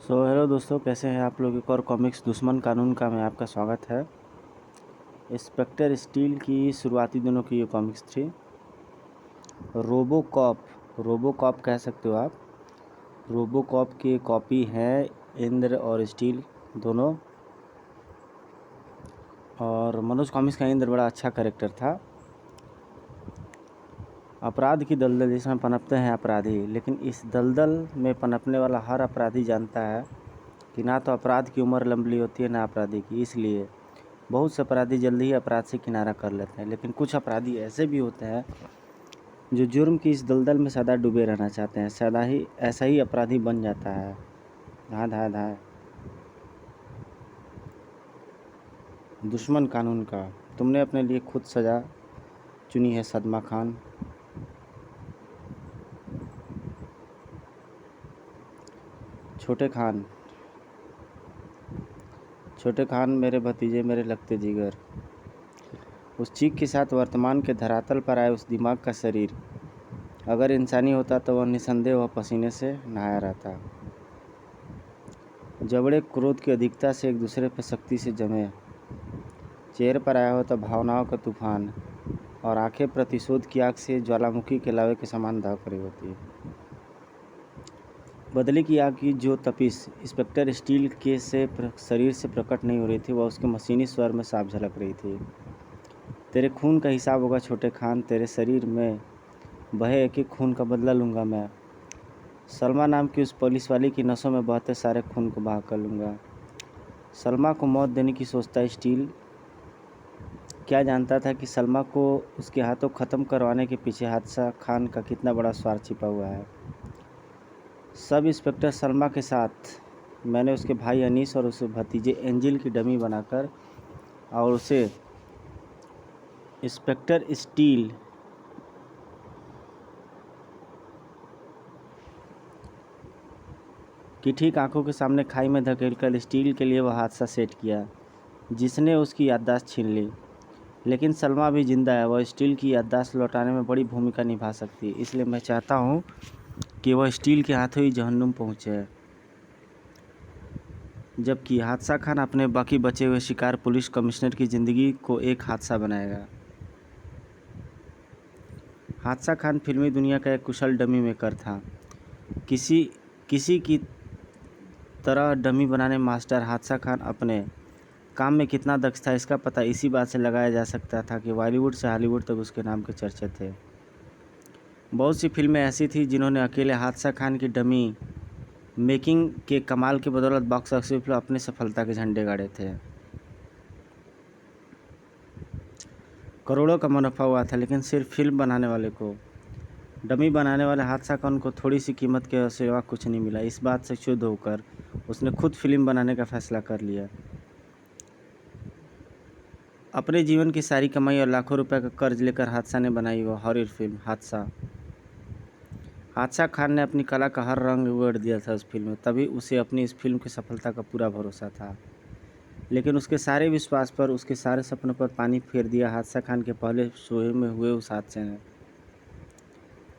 Hello दोस्तों, कैसे हैं आप लोग। एक और कॉमिक्स दुश्मन कानून का में आपका स्वागत है। इंस्पेक्टर स्टील की शुरुआती दिनों की ये कॉमिक्स थी। रोबोकॉप कह सकते हो आप। रोबोकॉप की कॉपी है इंद्र और स्टील दोनों। और मनोज कॉमिक्स का इंद्र बड़ा अच्छा कैरेक्टर था। अपराध की दलदल जिसमें पनपते हैं अपराधी, लेकिन इस दलदल में पनपने वाला हर अपराधी जानता है कि ना तो अपराध की उम्र लंबी होती है ना अपराधी की। इसलिए बहुत से अपराधी जल्दी ही अपराध से किनारा कर लेते हैं, लेकिन कुछ अपराधी ऐसे भी होते हैं जो जुर्म की इस दलदल में सदा डूबे रहना चाहते हैं। सदा ही ऐसा ही अपराधी बन जाता है। धाय धाय धाय दुश्मन कानून का तुमने अपने लिए खुद सजा चुनी है सदमा खान। छोटे खान मेरे भतीजे, मेरे लगते जिगर। उस चीख के साथ वर्तमान के धरातल पर आए उस दिमाग का शरीर अगर इंसानी होता तो वह निसंदेह वह पसीने से नहाया रहता। जबड़े क्रोध की अधिकता से एक दूसरे पर सख्ती से जमे, चेहरे पर आया होता भावनाओं का तूफान, और आंखें प्रतिशोध की आग से ज्वालामुखी के लावे के समान दहक रही होती। बदले की आग की जो तपिश इंस्पेक्टर स्टील के शरीर से प्रकट नहीं हो रही थी, वह उसके मशीनी स्वर में साफ झलक रही थी। तेरे खून का हिसाब होगा छोटे खान, तेरे शरीर में बहे एक एक खून का बदला लूँगा मैं। सलमा नाम की उस पुलिस वाली की नसों में बहते सारे खून को बहा कर लूँगा। सलमा को मौत देने की सोचता स्टील क्या जानता था कि सलमा को उसके हाथों ख़त्म करवाने के पीछे हादसा खान का कितना बड़ा स्वार्थ छिपा हुआ है। सब इंस्पेक्टर सलमा के साथ मैंने उसके भाई अनीस और उसे भतीजे एंजिल की डमी बनाकर और उसे इंस्पेक्टर स्टील की ठीक आंखों के सामने खाई में धकेलकर स्टील के लिए वह हादसा सेट किया जिसने उसकी याददाश्त छीन ली। लेकिन सलमा भी जिंदा है, वह स्टील की याददाश्त लौटाने में बड़ी भूमिका निभा सकती है। इसलिए मैं चाहता हूँ कि वह स्टील के हाथों ही जहन्नुम पहुँचे, जबकि हादसा खान अपने बाकी बचे हुए शिकार पुलिस कमिश्नर की ज़िंदगी को एक हादसा बनाएगा। हादसा खान फिल्मी दुनिया का एक कुशल डमी मेकर था। किसी की तरह डमी बनाने मास्टर हादसा खान अपने काम में कितना दक्ष था, इसका पता इसी बात से लगाया जा सकता था कि बॉलीवुड से हॉलीवुड तक उसके नाम के चर्चे थे। बहुत सी फिल्में ऐसी थी जिन्होंने अकेले हादसा खान की डमी मेकिंग के कमाल की बदौलत बॉक्स ऑफिस पर अपनी सफलता के झंडे गाड़े थे। करोड़ों का मुनाफा हुआ था, लेकिन सिर्फ फिल्म बनाने वाले को, डमी बनाने वाले हादसा खान को थोड़ी सी कीमत के सिवा कुछ नहीं मिला। इस बात से क्षुब्ध होकर उसने खुद फिल्म बनाने का फैसला कर लिया। अपने जीवन की सारी कमाई और लाखों रुपए का कर्ज लेकर हादसा ने बनाई वह हॉरर फिल्म हादसा। हादसा खान ने अपनी कला का हर रंग उगड़ दिया था उस फिल्म में, तभी उसे अपनी इस फिल्म की सफलता का पूरा भरोसा था। लेकिन उसके सारे विश्वास पर, उसके सारे सपनों पर पानी फेर दिया हादसा खान के पहले शो में हुए उस हादसे ने।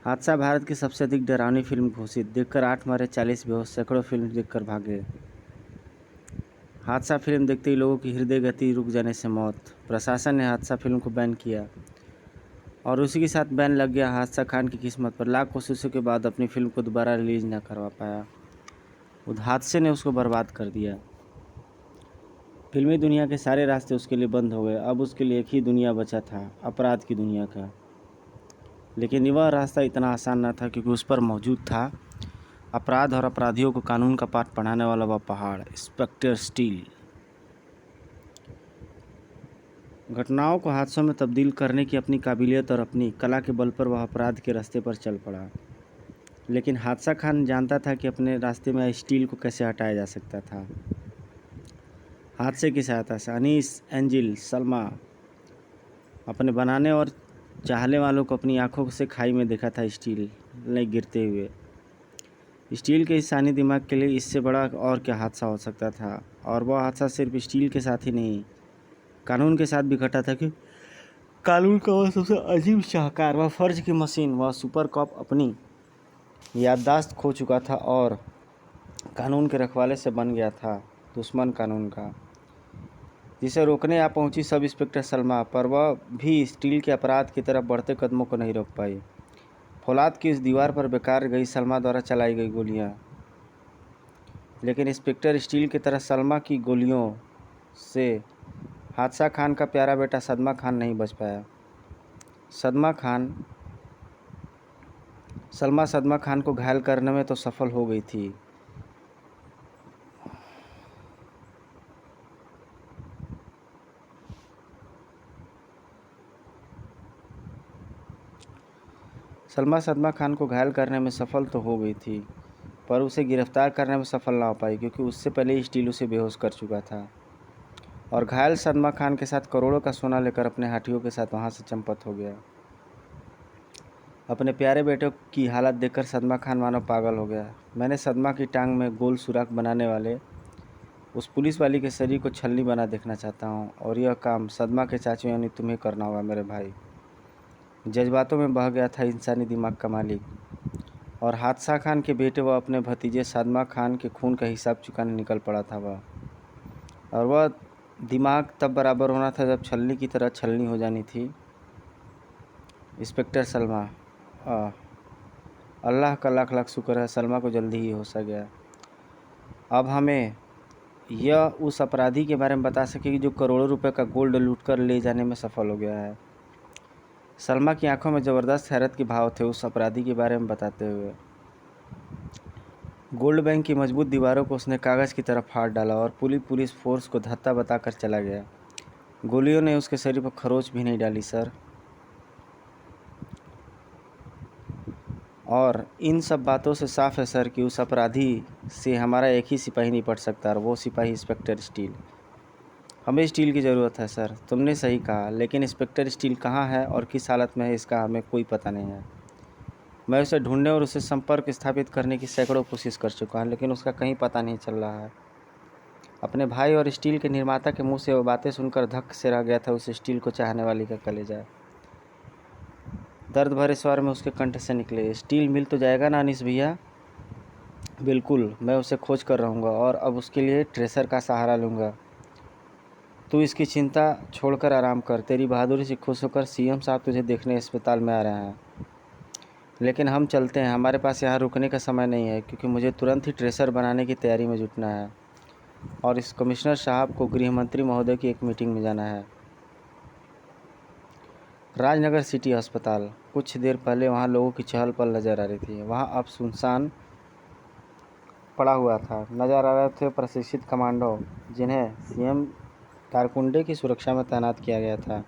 हादसा भारत की सबसे अधिक डरावनी फिल्म घोषित, देखकर 8 मरे 40 बेहोश, सैकड़ों फिल्म देखकर भागे। हादसा फिल्म देखते ही लोगों की हृदय गति रुक जाने से मौत। प्रशासन ने हादसा फिल्म को बैन किया और उसी के साथ बैन लग गया हादसा खान की किस्मत पर। लाख कोशिशों के बाद अपनी फिल्म को दोबारा रिलीज ना करवा पाया। उस हादसे ने उसको बर्बाद कर दिया। फिल्मी दुनिया के सारे रास्ते उसके लिए बंद हो गए। अब उसके लिए एक ही दुनिया बचा था, अपराध की दुनिया का। लेकिन वह रास्ता इतना आसान न था, क्योंकि उस पर मौजूद था अपराध और अपराधियों को कानून का पाठ पढ़ाने वाला वह पहाड़, इंस्पेक्टर स्टील। घटनाओं को हादसों में तब्दील करने की अपनी काबिलियत और अपनी कला के बल पर वह अपराध के रास्ते पर चल पड़ा। लेकिन हादसा खान जानता था कि अपने रास्ते में स्टील को कैसे हटाया जा सकता था। हादसे की सहायता से अनीस, एंजिल, सलमा अपने बनाने और चाहने वालों को अपनी आंखों से खाई में देखा था स्टील ने गिरते हुए। स्टील के इंसानी दिमाग के लिए इससे बड़ा और क्या हादसा हो सकता था। और वह हादसा सिर्फ स्टील के साथ ही नहीं, कानून के साथ भी घटा था कि कानून का वह सबसे अजीब शाहकार, वह फर्ज की मशीन, वह सुपर कॉप अपनी याददाश्त खो चुका था और कानून के रखवाले से बन गया था दुश्मन कानून का, जिसे रोकने आ पहुंची सब इंस्पेक्टर सलमा, पर वह भी स्टील के अपराध की तरफ बढ़ते कदमों को नहीं रोक पाई। फौलाद की उस दीवार पर बेकार गई सलमा द्वारा चलाई गई गोलियां, लेकिन इंस्पेक्टर स्टील की तरह सलमा की गोलियों से हादसा खान का प्यारा बेटा सदमा खान नहीं बच पाया। सदमा खान को घायल करने में तो सफल हो गई थी, सदमा खान को घायल करने में सफल तो हो गई थी, पर उसे गिरफ्तार करने में सफल ना हो पाई, क्योंकि उससे पहले ही स्टील उसे बेहोश कर चुका था और घायल सदमा खान के साथ करोड़ों का सोना लेकर अपने हाथियों के साथ वहां से चंपत हो गया। अपने प्यारे बेटे की हालत देखकर सदमा खान मानो पागल हो गया। मैंने सदमा की टांग में गोल सुराख बनाने वाले उस पुलिस वाली के शरीर को छलनी बना देखना चाहता हूँ, और यह काम सदमा के चाचू यानी तुम्हें करना होगा मेरे भाई। जज्बातों में बह गया था इंसानी दिमाग का मालिक, और हादसा खान के बेटे व अपने भतीजे सदमा खान के खून का हिसाब चुकाने निकल पड़ा था वह, और वह दिमाग तब बराबर होना था जब छलनी की तरह छलनी हो जानी थी। इंस्पेक्टर सलमा, अल्लाह का लाख लाख शुक्र है सलमा को जल्दी ही होश आ गया। अब हमें यह उस अपराधी के बारे में बता सकेगी जो करोड़ों रुपए का गोल्ड लूटकर ले जाने में सफल हो गया है। सलमा की आंखों में ज़बरदस्त हैरत के भाव थे उस अपराधी के बारे में बताते हुए। गोल्ड बैंक की मजबूत दीवारों को उसने कागज़ की तरह फाड़ डाला और पूरी पुलिस फोर्स को धत्ता बताकर चला गया। गोलियों ने उसके शरीर पर खरोच भी नहीं डाली सर। और इन सब बातों से साफ है सर कि उस अपराधी से हमारा एक ही सिपाही नहीं पड़ सकता, और वो सिपाही इंस्पेक्टर स्टील। हमें स्टील की ज़रूरत है सर। तुमने सही कहा, लेकिन इंस्पेक्टर स्टील कहाँ है और किस हालत में है इसका हमें कोई पता नहीं है। मैं उसे ढूंढने और उसे संपर्क स्थापित करने की सैकड़ों कोशिश कर चुका हूँ, लेकिन उसका कहीं पता नहीं चल रहा है। अपने भाई और स्टील के निर्माता के मुंह से वो बातें सुनकर धक्क से रह गया था उस स्टील को चाहने वाली का कलेजा। दर्द भरे स्वर में उसके कंठ से निकले, स्टील मिल तो जाएगा ना अनीस भैया? बिल्कुल, मैं उसे खोज कर रहूँगा और अब उसके लिए ट्रेसर का सहारा लूँगा। तू इसकी चिंता छोड़कर आराम कर। तेरी बहादुरी से खुश होकर सीएम साहब तुझे देखने अस्पताल में आ रहे हैं। लेकिन हम चलते हैं, हमारे पास यहाँ रुकने का समय नहीं है, क्योंकि मुझे तुरंत ही ट्रेसर बनाने की तैयारी में जुटना है और इस कमिश्नर साहब को गृह मंत्री महोदय की एक मीटिंग में जाना है। राजनगर सिटी अस्पताल। कुछ देर पहले वहाँ लोगों की चहल पहल नज़र आ रही थी। वहाँ अब सुनसान पड़ा हुआ था। नज़र आ रहे थे प्रशिक्षित कमांडो, जिन्हें सीएम कारकुंडे की सुरक्षा में तैनात किया गया था।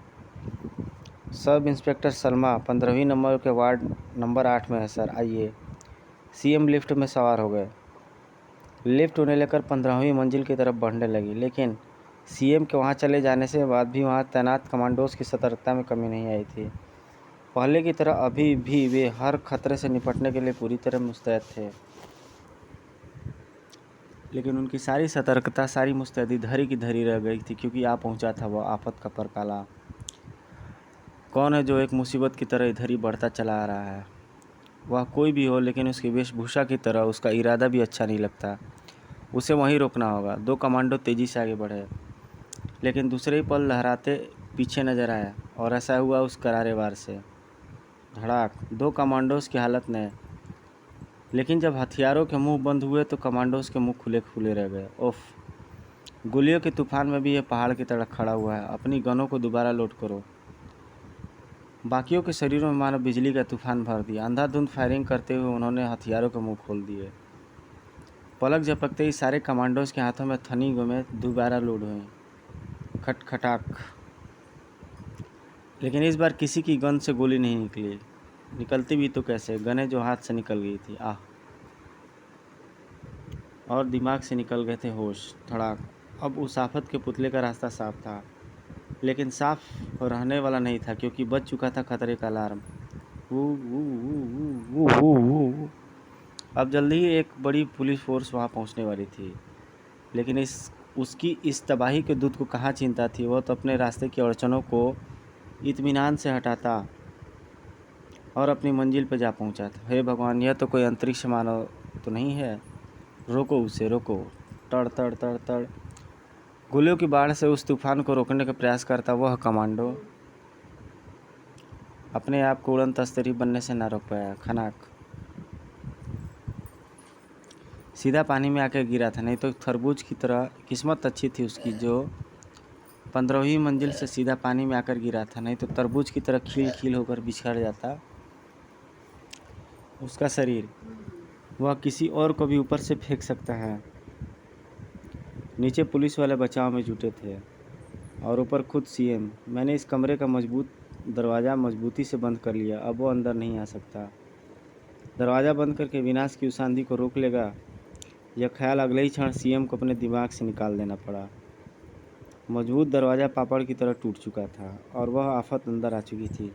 सब इंस्पेक्टर सलमा 15वीं नंबर के वार्ड नंबर 8 में है सर, आइए। सीएम लिफ्ट में सवार हो गए। लिफ्ट उन्हें लेकर 15वीं मंजिल की तरफ बढ़ने लगी, लेकिन सीएम के वहां चले जाने से बाद भी वहां तैनात कमांडोज की सतर्कता में कमी नहीं आई थी। पहले की तरह अभी भी वे हर खतरे से निपटने के लिए पूरी तरह मुस्तैद थे, लेकिन उनकी सारी सतर्कता, सारी मुस्तैदी धरी की धरी रह गई थी, क्योंकि आ पहुंचा था वह आफत का परकाला। कौन है जो एक मुसीबत की तरह इधर ही बढ़ता चला आ रहा है? वह कोई भी हो, लेकिन उसकी वेशभूषा की तरह उसका इरादा भी अच्छा नहीं लगता। उसे वहीं रोकना होगा। 2 कमांडो तेज़ी से आगे बढ़े, लेकिन दूसरे ही पल लहराते पीछे नजर आया, और ऐसा हुआ उस करारे वार से। धड़ाक। 2 कमांडोज की हालत ने, लेकिन जब हथियारों के मुंह बंद हुए तो कमांडोज के मुंह खुले खुले रह गए। उफ! गोलियों के तूफान में भी यह पहाड़ की तरह खड़ा हुआ है। अपनी गनों को दोबारा लोड करो। बाकियों के शरीरों में मानो बिजली का तूफान भर दिया। अंधाधुंध फायरिंग करते हुए उन्होंने हथियारों के मुंह खोल दिए। पलक झपकते ही सारे कमांडोज के हाथों में थनी गोमें दोबारा लोड हुई। खटखटाक। लेकिन इस बार किसी की गन से गोली नहीं निकली। निकलती भी तो कैसे, गनें जो हाथ से निकल गई थी। आह! और दिमाग से निकल गए थे होश। धड़ाक। अब उस आफत के पुतले का रास्ता साफ था, लेकिन साफ रहने वाला नहीं था, क्योंकि बज चुका था खतरे का अलार्म। अब जल्दी ही एक बड़ी पुलिस फोर्स वहां पहुंचने वाली थी, लेकिन उसकी इस तबाही के दूत को कहाँ चिंता थी। वह तो अपने रास्ते की अड़चनों को इत्मीनान से हटाता और अपनी मंजिल पर जा पहुंचा था। हे भगवान, यह तो कोई अंतरिक्ष मानव तो नहीं है? रोको उसे, रोको। तड़ तड़ तड़ तड़। गोलियों की बाढ़ से उस तूफान को रोकने का प्रयास करता वह कमांडो अपने आप को उड़न तस्तरी बनने से ना रोक पाया। खनाक। सीधा पानी में आकर गिरा था, नहीं तो तरबूज की तरह। किस्मत अच्छी थी उसकी जो 15वीं मंजिल से सीधा पानी में आकर गिरा था, नहीं तो तरबूज की तरह खील खील होकर बिछड़ जाता उसका शरीर। वह किसी और को भी ऊपर से फेंक सकता है। नीचे पुलिस वाले बचाव में जुटे थे और ऊपर खुद सीएम। मैंने इस कमरे का दरवाज़ा मजबूती से बंद कर लिया। अब वो अंदर नहीं आ सकता। दरवाज़ा बंद करके विनाश की उस आंधी को रोक लेगा, यह ख्याल अगले ही क्षण सीएम को अपने दिमाग से निकाल देना पड़ा। मजबूत दरवाज़ा पापड़ की तरह टूट चुका था और वह आफत अंदर आ चुकी थी।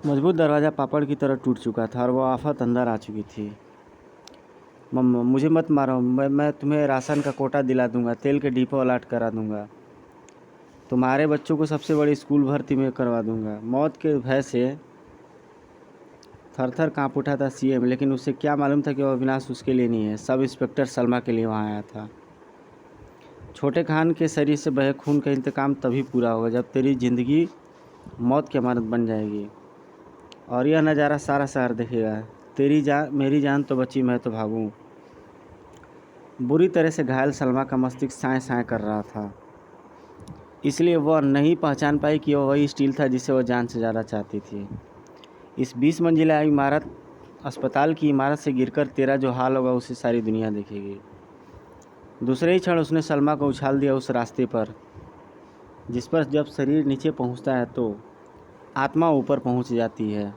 मजबूत दरवाज़ा पापड़ की तरह टूट चुका था और वह आफत अंदर आ चुकी थी। मम्मा मुझे मत मारो, मैं तुम्हें राशन का कोटा दिला दूंगा, तेल के डिपो अलॉट करा दूंगा, तुम्हारे बच्चों को सबसे बड़ी स्कूल भर्ती में करवा दूंगा। मौत के भय से थर थर काँप उठा था सीएम, लेकिन उसे क्या मालूम था कि वह विनाश उसके लिए नहीं है। सब इंस्पेक्टर सलमा के लिए वहाँ आया था। छोटे खान के शरीर से बहे खून का इंतकाम तभी पूरा होगा जब तेरी ज़िंदगी मौत की अमानत बन जाएगी और यह नज़ारा सारा शहर देखेगा। तेरी जान, मेरी जान तो बची, मैं तो भागूं। बुरी तरह से घायल सलमा का मस्तिष्क साए साए कर रहा था, इसलिए वह नहीं पहचान पाई कि वह वही स्टील था जिसे वह जान से ज़्यादा चाहती थी। इस 20 मंजिला इमारत, अस्पताल की इमारत से गिरकर तेरा जो हाल होगा उसे सारी दुनिया देखेगी। दूसरे ही क्षण उसने सलमा को उछाल दिया उस रास्ते पर जिस पर जब शरीर नीचे पहुंचता है तो आत्मा ऊपर पहुंच जाती है।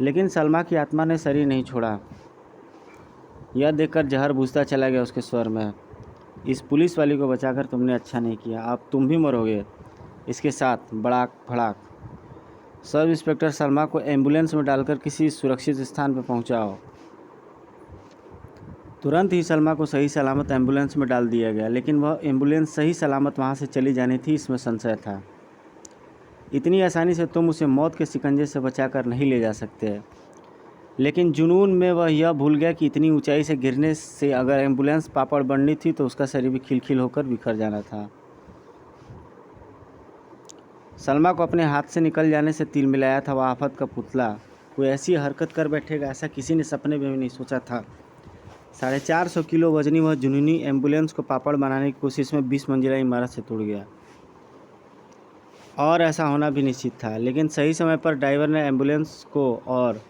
लेकिन सलमा की आत्मा ने शरीर नहीं छोड़ा। यह देखकर जहर बूझता चला गया उसके स्वर में। इस पुलिस वाली को बचाकर तुमने अच्छा नहीं किया, अब तुम भी मरोगे इसके साथ। बड़ाक भड़ाक। सब इंस्पेक्टर सलमा को एम्बुलेंस में डालकर किसी सुरक्षित स्थान पर पहुंचाओ। तुरंत ही सलमा को सही सलामत एम्बुलेंस में डाल दिया गया, लेकिन वह एम्बुलेंस सही सलामत वहां से चली जानी थी, इसमें संशय था। इतनी आसानी से तुम उसे मौत के शिकंजे से बचाकर नहीं ले जा सकते। लेकिन जुनून में वह यह भूल गया कि इतनी ऊंचाई से गिरने से अगर एम्बुलेंस पापड़ बननी थी तो उसका शरीर भी खिलखिल होकर बिखर जाना था। सलमा को अपने हाथ से निकल जाने से तिलमिलाया था वह आफत का पुतला। कोई ऐसी हरकत कर बैठेगा, ऐसा किसी ने सपने में भी नहीं सोचा था। 450 किलो वजनी वह जुनूनी एम्बुलेंस को पापड़ बनाने की कोशिश में 20 मंजिला इमारत से टूट गया। और ऐसा होना भी निश्चित था, लेकिन सही समय पर ड्राइवर ने एम्बुलेंस को और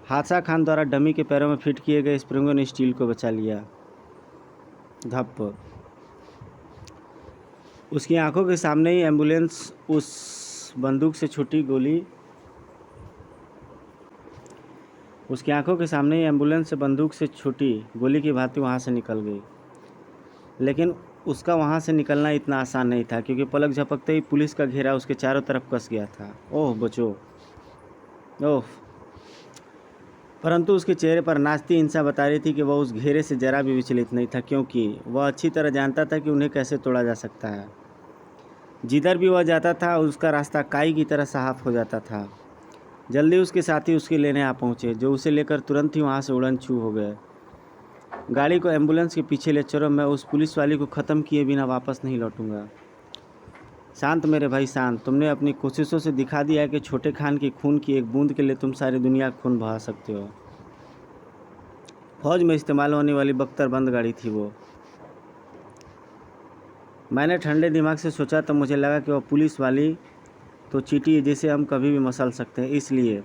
हादसा खान द्वारा डमी के पैरों में फिट किए गए स्प्रिंगों ने स्टील को बचा लिया। धप। उसकी आंखों के सामने ही एम्बुलेंस उस बंदूक से छूटी गोली उसकी आंखों के सामने ही एम्बुलेंस से बंदूक से छूटी गोली की भांति वहां से निकल गई। लेकिन उसका वहां से निकलना इतना आसान नहीं था, क्योंकि पलक झपकते ही पुलिस का घेरा उसके चारों तरफ कस गया था। ओह बचो, ओह। परंतु उसके चेहरे पर नाचती हिंसा बता रही थी कि वह उस घेरे से जरा भी विचलित नहीं था, क्योंकि वह अच्छी तरह जानता था कि उन्हें कैसे तोड़ा जा सकता है। जिधर भी वह जाता था उसका रास्ता काई की तरह साफ हो जाता था। जल्दी उसके साथी उसके लेने आ पहुँचे, जो उसे लेकर तुरंत ही वहाँ से उड़न छू हो गए। गाड़ी को एम्बुलेंस के पीछे ले चलो, मैं उस पुलिस वाली को ख़त्म किए बिना वापस नहीं लौटूंगा। शांत मेरे भाई शांत। तुमने अपनी कोशिशों से दिखा दिया है कि छोटे खान के खून की एक बूंद के लिए तुम सारी दुनिया का खून बहा सकते हो। फौज में इस्तेमाल होने वाली बख्तरबंद गाड़ी थी वो। मैंने ठंडे दिमाग से सोचा तो मुझे लगा कि वह पुलिस वाली तो चींटी है जिसे हम कभी भी मसल सकते हैं, इसलिए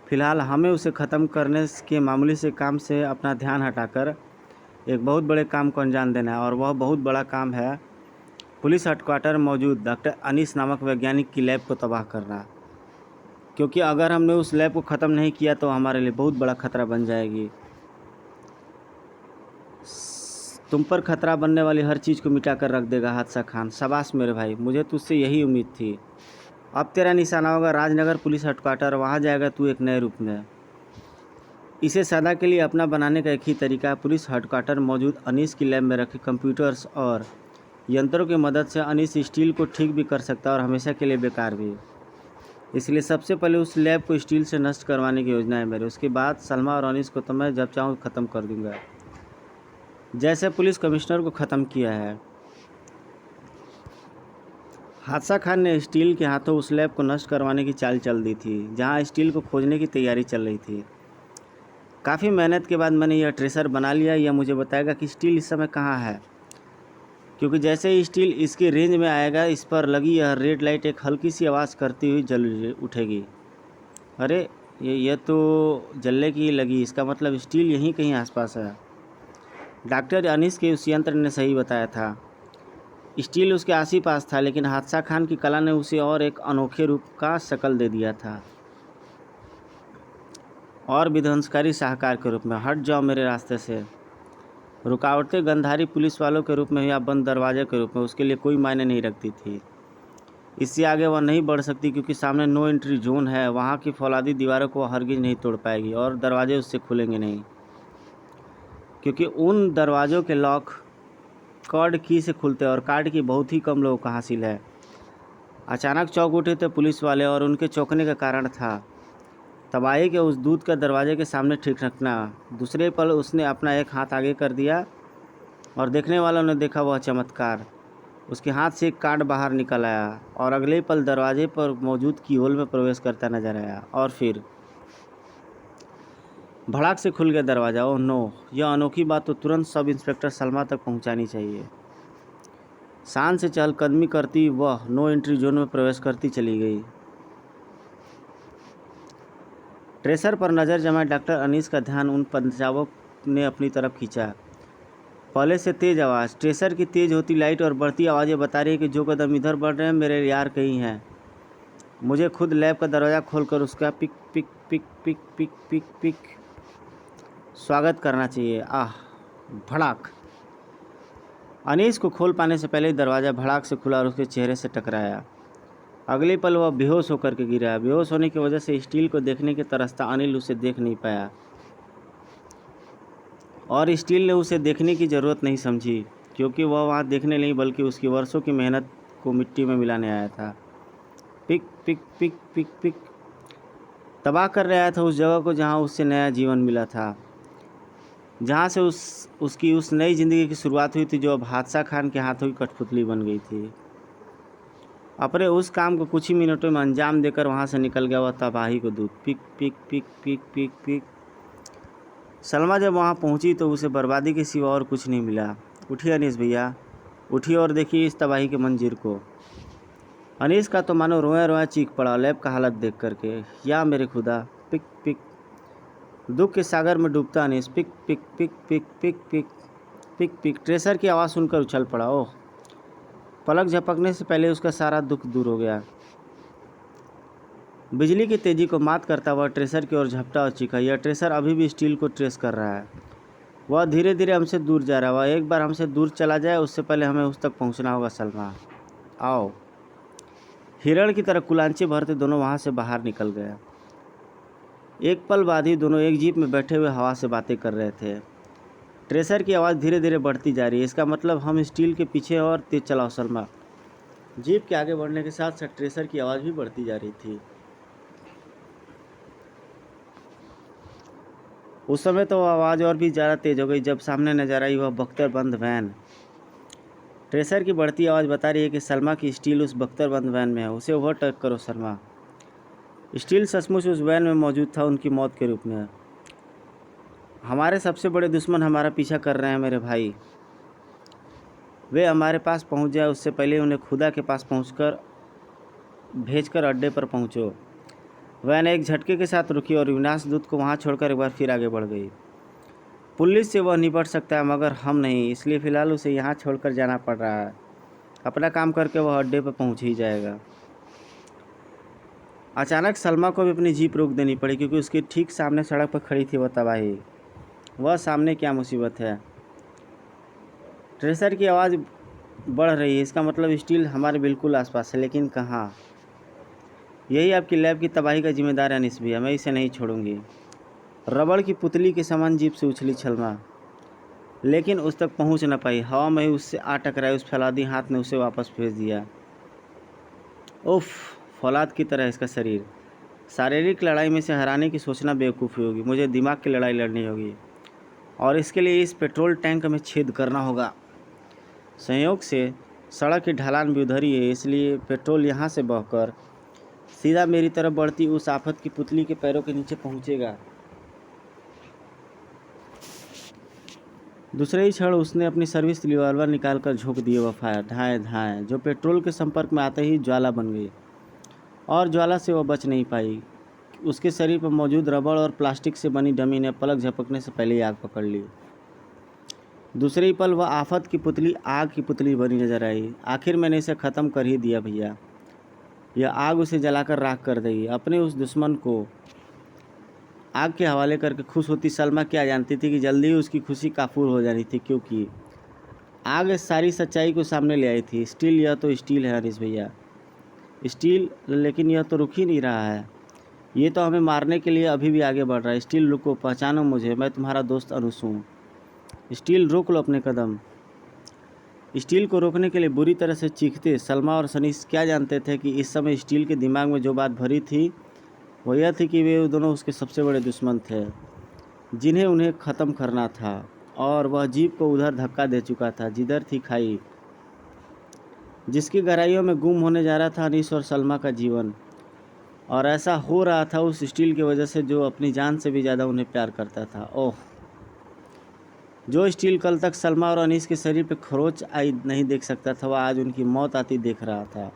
फ़िलहाल हमें उसे ख़त्म करने के मामूली से काम से अपना ध्यान हटाकर एक बहुत बड़े काम को अंजाम देना है। और वह बहुत बड़ा काम है पुलिस हेडक्वार्टर में मौजूद डॉक्टर अनीस नामक वैज्ञानिक की लैब को तबाह करना। क्योंकि अगर हमने उस लैब को ख़त्म नहीं किया तो हमारे लिए बहुत बड़ा खतरा बन जाएगी। तुम पर खतरा बनने वाली हर चीज़ को मिटा कर रख देगा हादसा खान। शाबाश मेरे भाई, मुझे तुझसे यही उम्मीद थी। अब तेरा निशाना होगा राजनगर पुलिस हेडक्वार्टर, वहाँ जाएगा तू एक नए रूप में। इसे सदा के लिए अपना बनाने का एक ही तरीका है, पुलिस हेडक्वार्टर मौजूद अनीस की लैब में रखे कंप्यूटर्स और यंत्रों की मदद से अनीस स्टील को ठीक भी कर सकता है और हमेशा के लिए बेकार भी। इसलिए सबसे पहले उस लैब को स्टील से नष्ट करवाने की योजना है मेरे। उसके बाद सलमा और अनीस को तो मैं जब चाहूँ ख़त्म कर दूंगा, जैसे पुलिस कमिश्नर को ख़त्म किया है। हादसा खान ने स्टील के हाथों उस लैब को नष्ट करवाने की चाल चल दी थी, जहाँ स्टील को खोजने की तैयारी चल रही थी। काफ़ी मेहनत के बाद मैंने यह ट्रेसर बना लिया। यह मुझे बताएगा कि स्टील इस समय कहाँ है, क्योंकि जैसे ही स्टील इसके रेंज में आएगा, इस पर लगी यह रेड लाइट एक हल्की सी आवाज़ करती हुई जल उठेगी। अरे ये तो जलने की लगी, इसका मतलब स्टील यहीं कहीं आसपास है। डॉक्टर अनीस के उस यंत्र ने सही बताया था, स्टील उसके आस ही पास था, लेकिन हादसा खान की कला ने उसे और एक अनोखे रूप का शक्ल दे दिया था, और विध्वंसकारी शाहकार के रूप में। हट जाओ मेरे रास्ते से। रुकावटें गंधारी पुलिस वालों के रूप में या बंद दरवाजे के रूप में उसके लिए कोई मायने नहीं रखती थी। इससे आगे वह नहीं बढ़ सकती, क्योंकि सामने नो एंट्री जोन है। वहाँ की फौलादी दीवारों को हरगिज नहीं तोड़ पाएगी और दरवाजे उससे खुलेंगे नहीं, क्योंकि उन दरवाज़ों के लॉक कॉर्ड की से खुलते हैं और कार्ड की बहुत ही कम लोगों को हासिल है। अचानक चौंक उठे थे पुलिस वाले, और उनके चौंकने का कारण था तबाही के उस दूध का दरवाजे के सामने ठीक रखना। दूसरे पल उसने अपना एक हाथ आगे कर दिया और देखने वालों ने देखा वह चमत्कार। उसके हाथ से एक कार्ड बाहर निकल आया और अगले पल दरवाजे पर मौजूद कीहोल में प्रवेश करता नजर आया, और फिर भड़ाक से खुल गया दरवाज़ा। Oh no! यह अनोखी बात तो तुरंत सब इंस्पेक्टर सलमा तक पहुंचानी चाहिए। शान से चहलकदमी करती वह नो एंट्री जोन में प्रवेश करती चली गई। ट्रेसर पर नज़र जमाए डॉक्टर अनीस का ध्यान उन पंजाबों ने अपनी तरफ खींचा। पहले से तेज़ आवाज़, ट्रेसर की तेज़ होती लाइट और बढ़ती आवाज़ें बता रही है कि जो कदम इधर बढ़ रहे हैं मेरे यार कहीं हैं। मुझे खुद लैब का दरवाज़ा खोलकर उसका पिक पिक पिक पिक पिक पिक पिक स्वागत करना चाहिए। आह! भड़ाक! अनीस को खोल पाने से पहले ही दरवाज़ा भड़ाक से खुला और उसके चेहरे से टकराया। अगले पल वह बेहोश होकर के गिरा। बेहोश होने की वजह से स्टील को देखने के तरसता अनिल उसे देख नहीं पाया, और स्टील ने उसे देखने की ज़रूरत नहीं समझी, क्योंकि वह वहाँ देखने नहीं बल्कि उसकी वर्षों की मेहनत को मिट्टी में मिलाने आया था। पिक पिक पिक पिक पिक तबाह कर रहा था उस जगह को जहाँ उससे नया जीवन मिला था, जहाँ से उसकी उस नई ज़िंदगी की शुरुआत हुई थी, जो अब हादसा खान के हाथों की कठपुतली बन गई थी। अपने उस काम को कुछ ही मिनटों में अंजाम देकर वहाँ से निकल गया वह तबाही को दूत। पिक पिक पिक पिक पिक पिक सलमा जब वहाँ पहुँची तो उसे बर्बादी के सिवा और कुछ नहीं मिला। उठिए अनीस भैया, उठिए और देखिए इस तबाही के मंजर को। अनीस का तो मानो रोया रोया चीख पड़ा लैब का हालत देख करके। या मेरे खुदा! पिक पिक दुख के सागर में डूबता अनीस। पिक पिक पिक पिक पिक पिक पिक पिक ट्रेसर की आवाज़ सुनकर उछल पड़ा। ओह! पलक झपकने से पहले उसका सारा दुख दूर हो गया। बिजली की तेज़ी को मात करता हुआ ट्रेसर की ओर झपटा और चीखा। यह ट्रेसर अभी भी स्टील को ट्रेस कर रहा है। वह धीरे धीरे हमसे दूर जा रहा है। वह एक बार हमसे दूर चला जाए, उससे पहले हमें उस तक पहुंचना होगा। सलमा, आओ। हिरण की तरह कुलांचे भरते दोनों वहां से बाहर निकल गए। एक पल बाद ही दोनों एक जीप में बैठे हुए हवा से बातें कर रहे थे। ट्रेसर की आवाज़ धीरे धीरे बढ़ती जा रही है, इसका मतलब हम स्टील के पीछे और तेज चलाओ। सलमा, जीप के आगे बढ़ने के साथ साथ ट्रेसर की आवाज़ भी बढ़ती जा रही थी। उस समय तो आवाज़ और भी ज़्यादा तेज़ हो गई जब सामने नजर आई वह बख्तरबंद वैन। ट्रेसर की बढ़ती आवाज़ बता रही है कि सलमा की स्टील उस बख्तरबंद वैन में है। उसे ओवरटेक करो सलमा। स्टील सचमुच उस वैन में मौजूद था, उनकी मौत के रूप में। हमारे सबसे बड़े दुश्मन हमारा पीछा कर रहे हैं मेरे भाई। वे हमारे पास पहुंच जाए उससे पहले उन्हें खुदा के पास भेजकर अड्डे पर पहुंचो। वैन एक झटके के साथ रुकी और विनाश दूत को वहां छोड़कर एक बार फिर आगे बढ़ गई। पुलिस से वह निपट सकता है, मगर हम नहीं, इसलिए फ़िलहाल उसे यहाँ छोड़कर जाना पड़ रहा है। अपना काम करके वह अड्डे पर पहुँच ही जाएगा। अचानक सलमा को भी अपनी जीप रोक देनी पड़ी, क्योंकि उसके ठीक सामने सड़क पर खड़ी थी वह तबाही। वह सामने क्या मुसीबत है? ट्रेसर की आवाज़ बढ़ रही है, इसका मतलब स्टील हमारे बिल्कुल आसपास है, लेकिन कहाँ? यही आपकी लैब की तबाही का जिम्मेदार है अनीस भैया, मैं इसे नहीं छोड़ूंगी। रबड़ की पुतली के समान जीप से उछली सलमा। लेकिन उस तक पहुंच न पाई। हवा में ही उससे आ टकराई। उस फौलादी हाथ ने उसे वापस भेज दिया। उफ, फौलाद की तरह इसका शरीर। शारीरिक लड़ाई में से हराने की सोचना बेवकूफ़ी होगी। मुझे दिमाग की लड़ाई लड़नी होगी और इसके लिए इस पेट्रोल टैंक में छेद करना होगा। संयोग से सड़क की ढलान भी उधर ही है, इसलिए पेट्रोल यहाँ से बहकर सीधा मेरी तरफ बढ़ती उस आफत की पुतली के पैरों के नीचे पहुँचेगा। दूसरे ही क्षण उसने अपनी सर्विस रिवॉल्वर निकालकर झोंक दिए। वह फायर धाएँ धाएँ जो पेट्रोल के संपर्क में आते ही ज्वाला बन गई और ज्वाला से वह बच नहीं पाई। उसके शरीर पर मौजूद रबड़ और प्लास्टिक से बनी डमी ने पलक झपकने से पहले ही आग पकड़ ली। दूसरे ही पल वह आफत की पुतली आग की पुतली बनी नजर आई। आखिर मैंने इसे ख़त्म कर ही दिया भैया। यह आग उसे जलाकर राख कर देगी। अपने उस दुश्मन को आग के हवाले करके खुश होती सलमा क्या जानती थी कि जल्दी ही उसकी खुशी काफूर हो जानी थी, क्योंकि आग इस सारी सच्चाई को सामने ले आई थी। स्टील, यह तो स्टील है अनीस भैया, स्टील, लेकिन यह तो रुक ही नहीं रहा है। ये तो हमें मारने के लिए अभी भी आगे बढ़ रहा है। स्टील रुको, पहचानो मुझे, मैं तुम्हारा दोस्त अनुस हूँ। स्टील रोक लो अपने कदम। स्टील को रोकने के लिए बुरी तरह से चीखते सलमा और सनीस क्या जानते थे कि इस समय स्टील के दिमाग में जो बात भरी थी वह यह थी कि वे दोनों उसके सबसे बड़े दुश्मन थे जिन्हें उन्हें ख़त्म करना था। और वह जीप को उधर धक्का दे चुका था जिधर थी खाई, जिसकी गहराइयों में गुम होने जा रहा था अनीस और सलमा का जीवन। और ऐसा हो रहा था उस स्टील की वजह से जो अपनी जान से भी ज़्यादा उन्हें प्यार करता था। ओह, जो स्टील कल तक सलमा और अनीस के शरीर पर खरोच आई नहीं देख सकता था, वह आज उनकी मौत आती देख रहा था।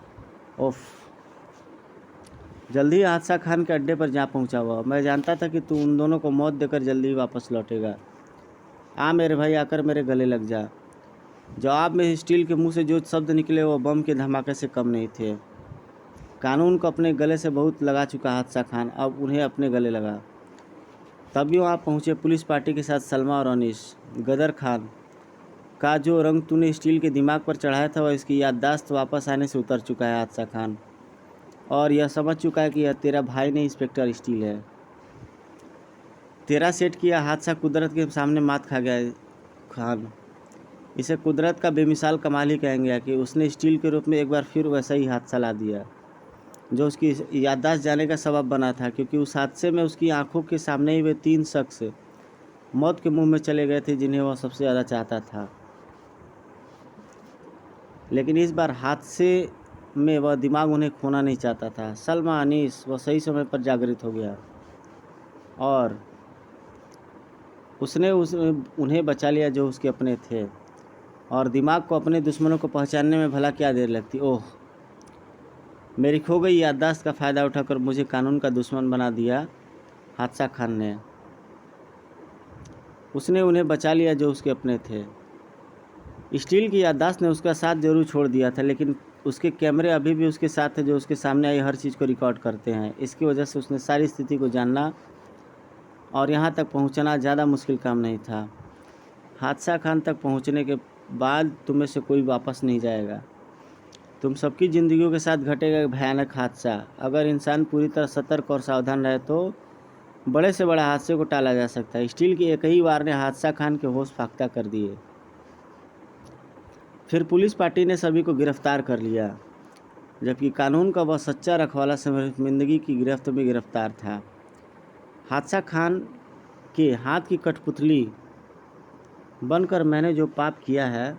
ओफ, जल्दी ही हादसा खान के अड्डे पर जा पहुंचा हुआ। मैं जानता था कि तू उन दोनों को मौत देकर जल्दी ही वापस लौटेगा। आ मेरे भाई, आकर मेरे गले लग जा। जवाब में स्टील के मुंह से जो शब्द निकले वो बम के धमाके से कम नहीं थे। कानून को अपने गले से बहुत लगा चुका हादसा खान अब उन्हें अपने गले लगा। तभी वहाँ पहुँचे पुलिस पार्टी के साथ सलमा और अनीस। गदर खान का जो रंग तूने स्टील के दिमाग पर चढ़ाया था वह इसकी याददाश्त वापस आने से उतर चुका है हादसा खान, और यह समझ चुका है कि यह तेरा भाई नहीं इंस्पेक्टर स्टील है। तेरा सेट किया हादसा कुदरत के सामने मात खा गया है खान। इसे कुदरत का बेमिसाल कमाल ही कहेंगे कि उसने स्टील के रूप में एक बार फिर वैसा ही हादसा ला दिया जो उसकी याददाश्त जाने का सबब बना था, क्योंकि उस हादसे में उसकी आंखों के सामने ही वे 3 शख्स मौत के मुंह में चले गए थे जिन्हें वह सबसे ज़्यादा चाहता था। लेकिन इस बार हादसे में वह दिमाग उन्हें खोना नहीं चाहता था। सलमा, अनीस, वह सही समय पर जागृत हो गया और उसने उन्हें बचा लिया जो उसके अपने थे। और दिमाग को अपने दुश्मनों को पहचानने में भला क्या देर लगती। ओह, मेरी खो गई याददाश्त का फ़ायदा उठाकर मुझे कानून का दुश्मन बना दिया हादसा खान ने। उसने उन्हें बचा लिया जो उसके अपने थे। स्टील की याददाश्त ने उसका साथ जरूर छोड़ दिया था, लेकिन उसके कैमरे अभी भी उसके साथ थे जो उसके सामने आई हर चीज़ को रिकॉर्ड करते हैं। इसकी वजह से उसने सारी स्थिति को जानना और यहाँ तक पहुँचना ज़्यादा मुश्किल काम नहीं था। हादसा खान तक पहुँचने के बाद तुम्हें से कोई वापस नहीं जाएगा। तुम सबकी ज़िंदगियों के साथ घटेगा एक भयानक हादसा। अगर इंसान पूरी तरह सतर्क और सावधान रहे तो बड़े से बड़े हादसे को टाला जा सकता है। स्टील की एक ही वार ने हादसा खान के होश फाख्ता कर दिए। फिर पुलिस पार्टी ने सभी को गिरफ्तार कर लिया, जबकि कानून का वह सच्चा रखवाला शर्मिंदगी की गिरफ्त में गिरफ्तार था। हादसा खान के हाथ की कठपुतली बनकर मैंने जो पाप किया है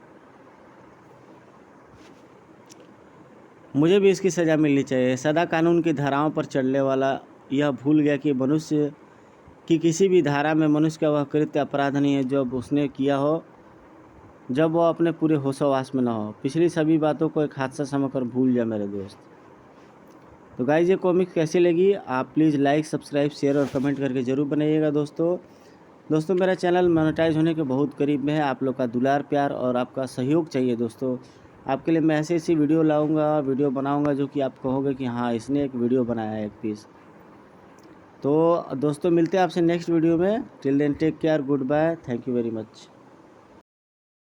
मुझे भी इसकी सज़ा मिलनी चाहिए। सदा कानून की धाराओं पर चलने वाला यह भूल गया कि मनुष्य की किसी भी धारा में मनुष्य का वह कृत्य अपराध नहीं है जब उसने किया हो, जब वह अपने पूरे होशोवास में न हो। पिछली सभी बातों को एक हादसा समझकर भूल जा मेरे दोस्त। तो गाइस, ये कॉमिक्स कैसी लगी आप प्लीज़ लाइक, सब्सक्राइब, शेयर और कमेंट करके ज़रूर बनाइएगा दोस्तों। मेरा चैनल मोनेटाइज होने के बहुत करीब में है। आप लोग का दुलार, प्यार और आपका सहयोग चाहिए दोस्तों। आपके लिए मैं ऐसी वीडियो लाऊंगा, वीडियो बनाऊंगा जो कि आप कहोगे कि हाँ, इसने एक वीडियो बनाया है एक पीस। तो दोस्तों, मिलते हैं आपसे नेक्स्ट वीडियो में। Till then take care, goodbye, thank you very much.